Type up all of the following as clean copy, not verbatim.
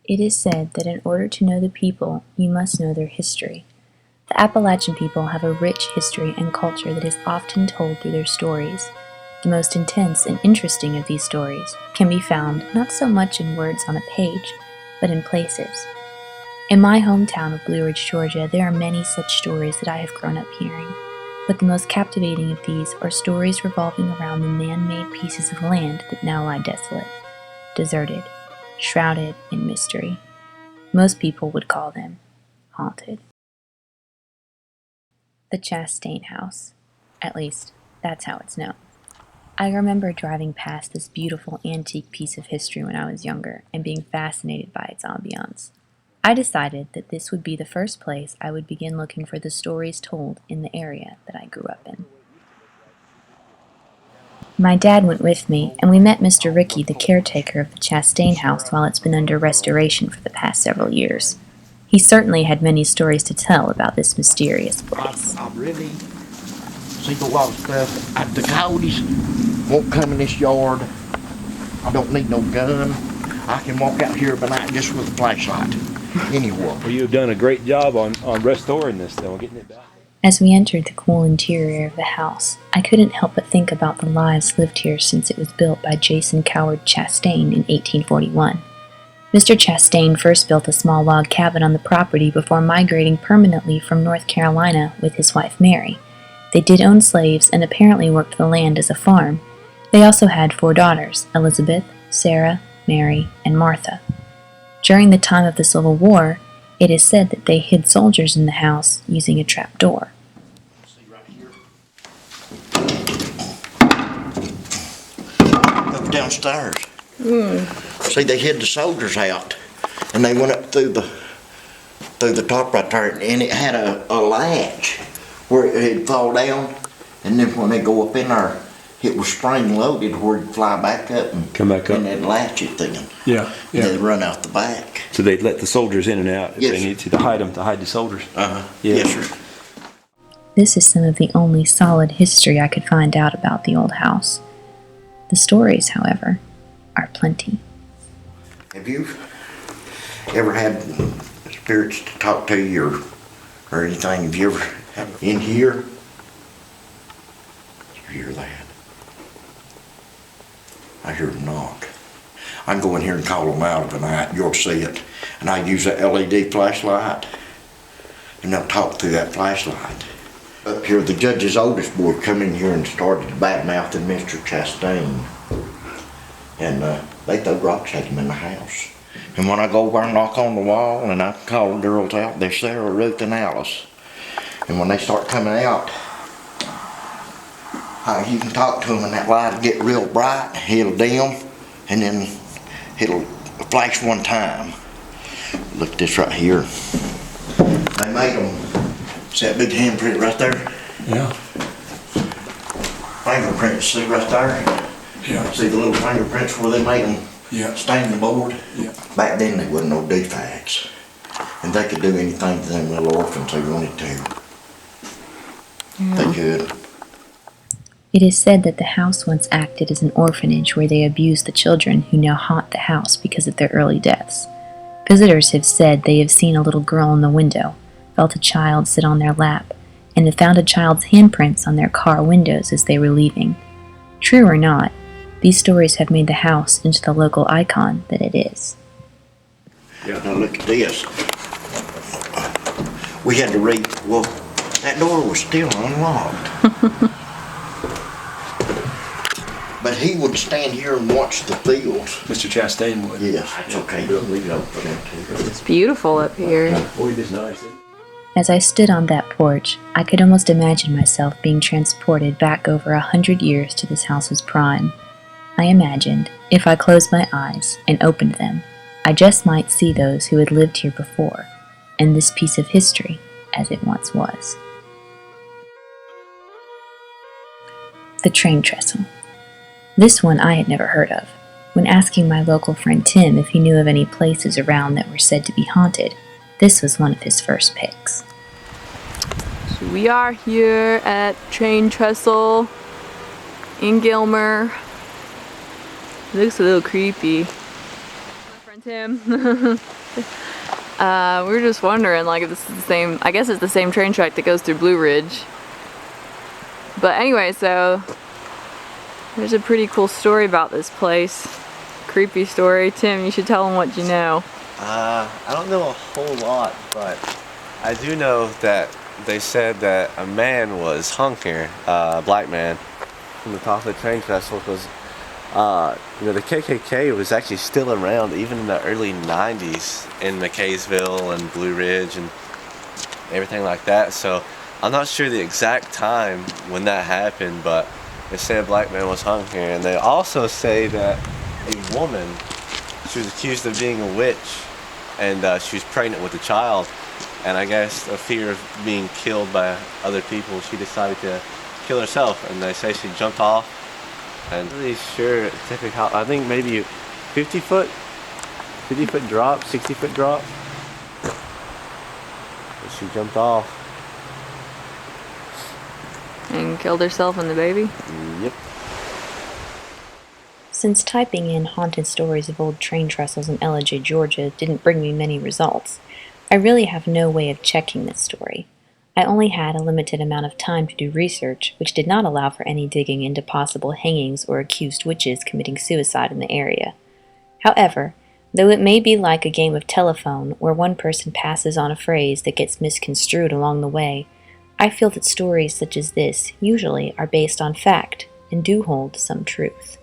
It is said that in order to know the people, you must know their history. The Appalachian people have a rich history and culture that is often told through their stories. The most intense and interesting of these stories can be found not so much in words on a page, but in places. In my hometown of Blue Ridge, Georgia, there are many such stories that I have grown up hearing, but the most captivating of these are stories revolving around the man-made pieces of land that now lie desolate, deserted, shrouded in mystery. Most people would call them haunted. The Chastain house. At least, that's how it's known. I remember driving past this beautiful antique piece of history when I was younger and being fascinated by its ambiance. I decided that this would be the first place I would begin looking for the stories told in the area that I grew up in. My dad went with me, and we met Mr. Ricky, the caretaker of the Chastain house, while it's been under restoration for the past several years. He certainly had many stories to tell about this mysterious place. I really see a lot of stuff. The coyotes won't come in this yard. I don't need no gun. I can walk out here by night just with a flashlight. Anywhere. Well, you've done a great job on restoring this, though, getting it back. As we entered the cool interior of the house, I couldn't help but think about the lives lived here since it was built by Jason Coward Chastain in 1841. Mr. Chastain first built a small log cabin on the property before migrating permanently from North Carolina with his wife Mary. They did own slaves and apparently worked the land as a farm. They also had 4 daughters, Elizabeth, Sarah, Mary, and Martha. During the time of the Civil War, it is said that they hid soldiers in the house using a trap door. See right here. Up downstairs. See, they hid the soldiers out, and they went up through the top right there, and it had a latch where it'd fall down, and then when they go up in there, it was spring loaded where it'd fly back up and Come back up. and they'd latch it then. Yeah, And they'd run out the back. So they'd let the soldiers in and out if Yes, they sir. needed to hide them, to hide the soldiers. Yeah. Yeah. Yes, sir. This is some of the only solid history I could find out about the old house. The stories, however, are plenty. Have you ever had spirits to talk to you or anything? Have you ever in here? You hear that? I hear them knock. I can go in here and call them out of the night. You'll see it. And I use that LED flashlight, and they'll talk through that flashlight. Up here, the judge's oldest boy come in here and started bad-mouthing Mr. Chastain. And they throw rocks at him in the house. And when I go over and knock on the wall and I call the girls out, they're Sarah, Ruth, and Alice. And when they start coming out, you can talk to them and that light will get real bright, it'll dim, and then it'll flash one time. Look at this right here. They made them, see that big handprint right there? Yeah. Fingerprints, see right there? Yeah. See the little fingerprints where they made them stain the board? Yeah. Back then there wasn't no defects. And they could do anything to them little orphans they wanted to. They could. It is said that the house once acted as an orphanage where they abused the children who now haunt the house because of their early deaths. Visitors have said they have seen a little girl in the window, felt a child sit on their lap, and have found a child's handprints on their car windows as they were leaving. True or not, these stories have made the house into the local icon that it is. Yeah. Now look at this. We had to read, well, that door was still unlocked. But he would stand here and watch the fields. Mr. Chastain would. Yes, it's okay. We'll leave it open. It's beautiful up here. Boy, it is nice. As I stood on that porch, I could almost imagine myself being transported back over 100 years to this house's prime. I imagined, if I closed my eyes and opened them, I just might see those who had lived here before, and this piece of history as it once was. The train trestle. This one I had never heard of. When asking my local friend Tim if he knew of any places around that were said to be haunted, this was one of his first picks. So we are here at Train Trestle in Gilmer. It looks a little creepy. My friend Tim. We were just wondering, like, if this is the same. I guess it's the same train track that goes through Blue Ridge. But anyway, so there's a pretty cool story about this place. Creepy story. Tim, you should tell them what you know. I don't know a whole lot, but I do know that they said that a man was hung here, a black man, from the top of the train trestle, because the KKK was actually still around even in the early 90s in McKaysville and Blue Ridge and everything like that. So I'm not sure the exact time when that happened, but they say a black man was hung here. And they also say that a woman, she was accused of being a witch, and she was pregnant with a child. And I guess a fear of being killed by other people, she decided to kill herself. And they say she jumped off. And I'm really sure exactly how, I think maybe 50 foot drop, 60-foot drop. And she jumped off. And killed herself and the baby? Yep. Since typing in haunted stories of old train trestles in Ellijay, Georgia didn't bring me many results, I really have no way of checking this story. I only had a limited amount of time to do research, which did not allow for any digging into possible hangings or accused witches committing suicide in the area. However, though it may be like a game of telephone where one person passes on a phrase that gets misconstrued along the way, I feel that stories such as this usually are based on fact and do hold some truth.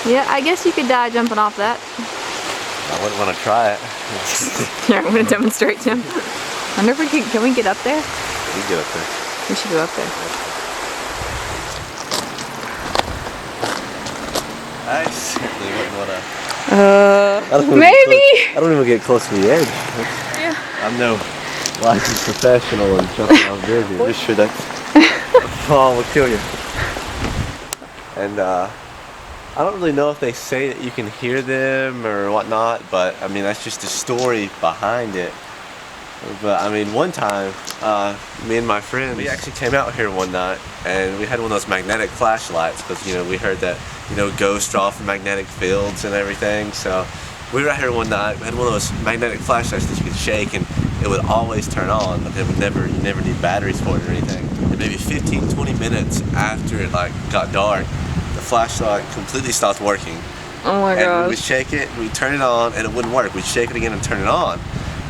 Yeah, I guess you could die jumping off that. I wouldn't want to try it. Here, I'm going to demonstrate, Tim. I wonder if we can we get up there? You get up there. We should go up there. I certainly wouldn't want to. Maybe! I don't even get close to the edge. Yeah. I'm no licensed professional and jumping off buildings. Just sure that fall will kill you. And I don't really know if they say that you can hear them or whatnot, but I mean that's just the story behind it. But I mean, one time, me and my friends, we actually came out here one night, and we had one of those magnetic flashlights because we heard that ghosts draw from magnetic fields and everything. So we were out here one night. We had one of those magnetic flashlights that you could shake, and it would always turn on, but it would you never need batteries for it or anything. And maybe 15-20 minutes after it got dark, the flashlight completely stopped working. Oh my gosh. And we would shake it, we'd turn it on, and it wouldn't work. We'd shake it again and turn it on.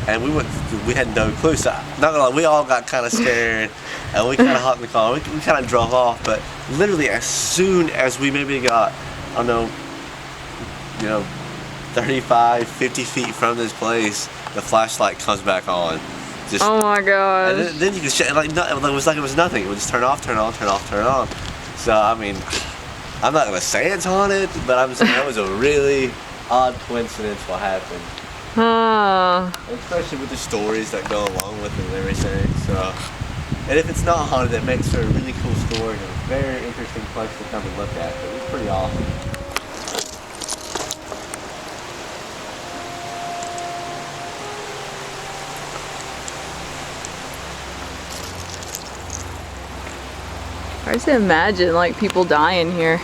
And we had no clue. So, not gonna lie, we all got kind of scared, and we kind of hopped in the car. We kind of drove off, but literally as soon as we maybe got, I don't know, 35, 50 feet from this place, the flashlight comes back on. Just, oh my gosh. And then you could shake, it was like it was nothing. It would just turn off, turn on, turn off, turn on. So, I mean, I'm not gonna say it's haunted, but I'm saying that was a really odd coincidence what happened. Especially with the stories that go along with it and everything. So, and if it's not haunted, it makes for a really cool story and a very interesting place to come and look at. It was pretty awesome. I just imagine like people dying here.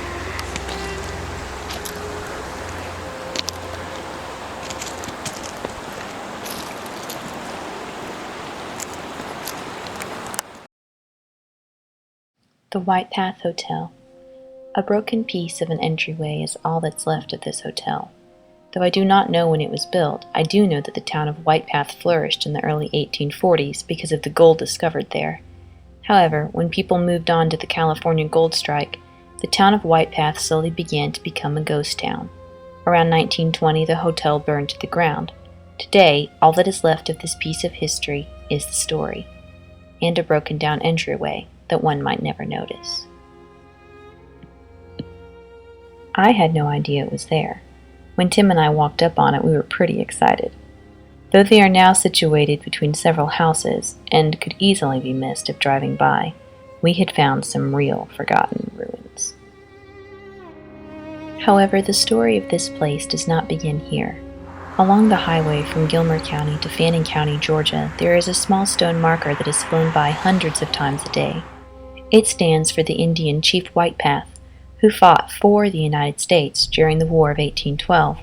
The White Path Hotel. A broken piece of an entryway is all that's left of this hotel. Though I do not know when it was built, I do know that the town of White Path flourished in the early 1840s because of the gold discovered there. However, when people moved on to the California gold strike, the town of White Path slowly began to become a ghost town. Around 1920, the hotel burned to the ground. Today, all that is left of this piece of history is the story, and a broken down entryway that one might never notice. I had no idea it was there. When Tim and I walked up on it, we were pretty excited. Though they are now situated between several houses and could easily be missed if driving by, we had found some real forgotten ruins. However, the story of this place does not begin here. Along the highway from Gilmer County to Fannin County, Georgia, there is a small stone marker that is flown by hundreds of times a day. It stands for the Indian Chief White Path, who fought for the United States during the War of 1812.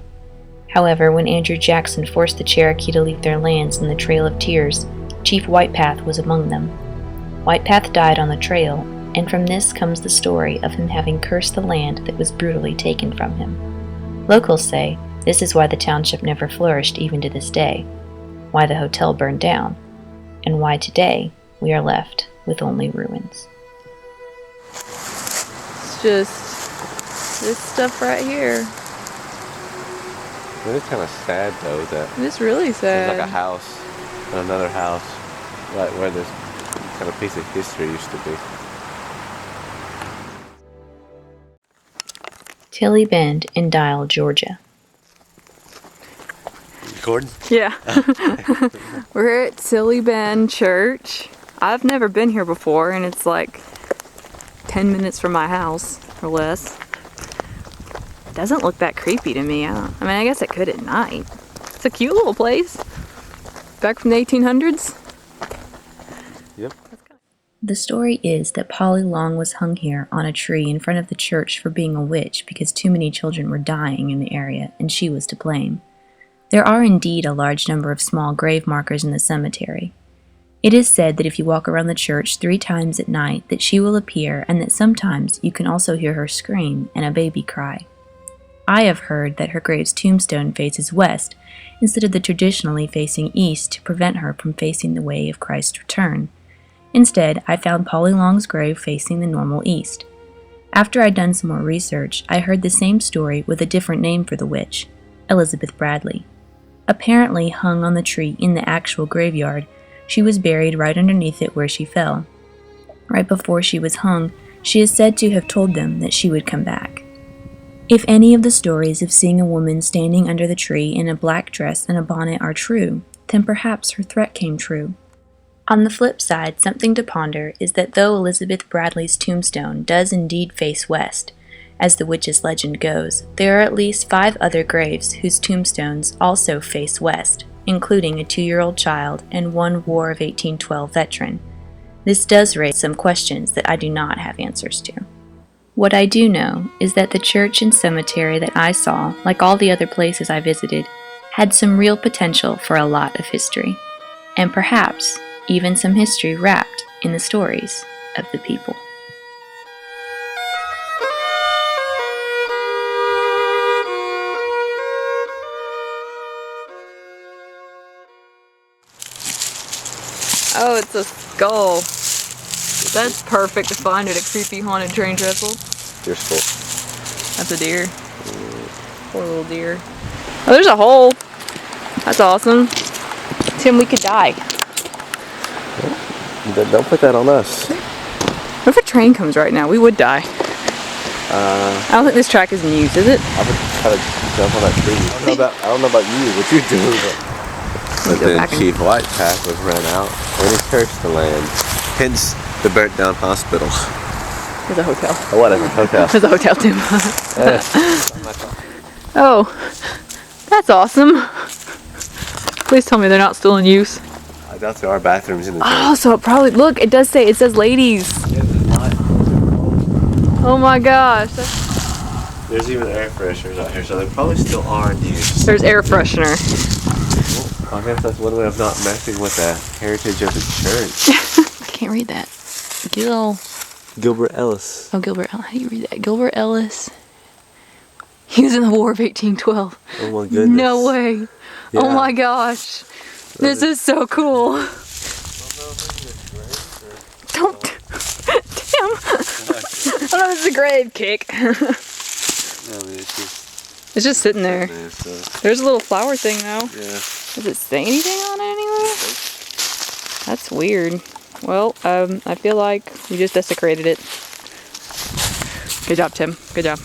However, when Andrew Jackson forced the Cherokee to leave their lands in the Trail of Tears, Chief Whitepath was among them. Whitepath died on the trail, and from this comes the story of him having cursed the land that was brutally taken from him. Locals say this is why the township never flourished even to this day, why the hotel burned down, and why today we are left with only ruins. It's just this stuff right here. It is kind of sad though that It's really sad. there's like a house and another house right where this kind of piece of history used to be. Tilly Bend in Dial, Georgia. Recording? Yeah. We're at Tilly Bend Church. I've never been here before, and it's like 10 minutes from my house or less. It doesn't look that creepy to me. I guess it could at night. It's a cute little place. Back from the 1800s. Yep. The story is that Polly Long was hung here on a tree in front of the church for being a witch because too many children were dying in the area, and she was to blame. There are indeed a large number of small grave markers in the cemetery. It is said that if you walk around the church 3 times at night, that she will appear, and that sometimes you can also hear her scream and a baby cry. I have heard that her grave's tombstone faces west instead of the traditionally facing east to prevent her from facing the way of Christ's return. Instead, I found Polly Long's grave facing the normal east. After I'd done some more research, I heard the same story with a different name for the witch, Elizabeth Bradley. Apparently hung on the tree in the actual graveyard, she was buried right underneath it where she fell. Right before she was hung, she is said to have told them that she would come back. If any of the stories of seeing a woman standing under the tree in a black dress and a bonnet are true, then perhaps her threat came true. On the flip side, something to ponder is that though Elizabeth Bradley's tombstone does indeed face west, as the witch's legend goes, there are at least 5 other graves whose tombstones also face west, including a 2-year-old child and 1 War of 1812 veteran. This does raise some questions that I do not have answers to. What I do know is that the church and cemetery that I saw, like all the other places I visited, had some real potential for a lot of history, and perhaps even some history wrapped in the stories of the people. Oh, it's a skull. That's perfect to find at a creepy haunted train trestle. Deer skull. That's a deer. Poor little deer. Oh, there's a hole. That's awesome. Tim, we could die. Don't put that on us. What if a train comes right now? We would die. I don't think this track is in use, is it? I would try to jump on that tree. I don't know about you, what you're doing, but then Chief Whitepath was ran out and he cursed the land. Hence the burnt down hospital. There's a hotel. Oh, whatever, hotel. There's a hotel, Tim. Oh, that's awesome. Please tell me they're not still in use. I doubt there are bathrooms in the Oh, church. so it probably, look, it says ladies. Oh my gosh. There's even air fresheners out here, so they probably still are in use. There's air freshener. Well, I guess that's one way of not messing with the heritage of the church. I can't read that. Gilbert Ellis. Oh, Gilbert Ellis. How do you read that? Gilbert Ellis. He was in the War of 1812. Oh my goodness. No way. Yeah. Oh my gosh. This is so cool. Don't. Tim. I don't know if it's a grave kick. It's just sitting there. There's a little flower thing though. Yeah. Does it say anything on it anywhere? That's weird. Well, I feel like we just desecrated it. Good job, Tim. Good job.